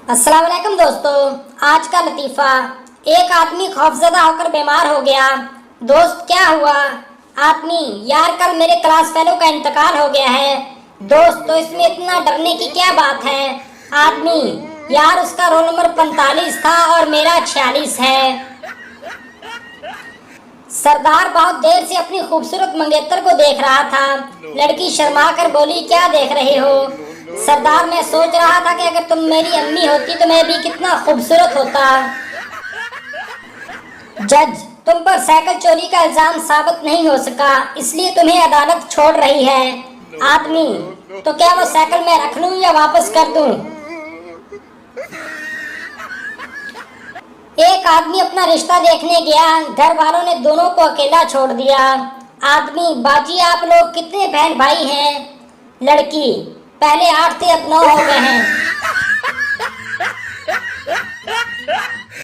अस्सलाम वालेकुम दोस्तों। आज का लतीफ़ा। एक आदमी खौफजदा होकर बीमार हो गया। दोस्त क्या हुआ? आदमी: यार कल मेरे क्लास फेलो का इंतकाल हो गया है। दोस्त: तो इसमें इतना डरने की क्या बात है? आदमी: यार उसका रोल नंबर 45 था और मेरा 46 है। सरदार बहुत देर से अपनी खूबसूरत मंगेतर को देख रहा था। लड़की शर्मा कर बोली: क्या देख रहे हो? सरदार: मैं सोच रहा था कि अगर तुम मेरी अम्मी होती तो मैं भी कितना खूबसूरत होता। जज: तुम पर साइकिल चोरी का इल्जाम साबित नहीं हो सका, इसलिए तुम्हें अदालत छोड़ रही है। आदमी: तो क्या वो साइकिल मैं रख लूं या वापस कर दूं? एक आदमी अपना रिश्ता देखने गया। घर वालों ने दोनों को अकेला छोड़ दिया। आदमी: बाजी आप लोग कितने बहन भाई हैं? लड़की: पहले 8 थे अब 9 हो गए हैं।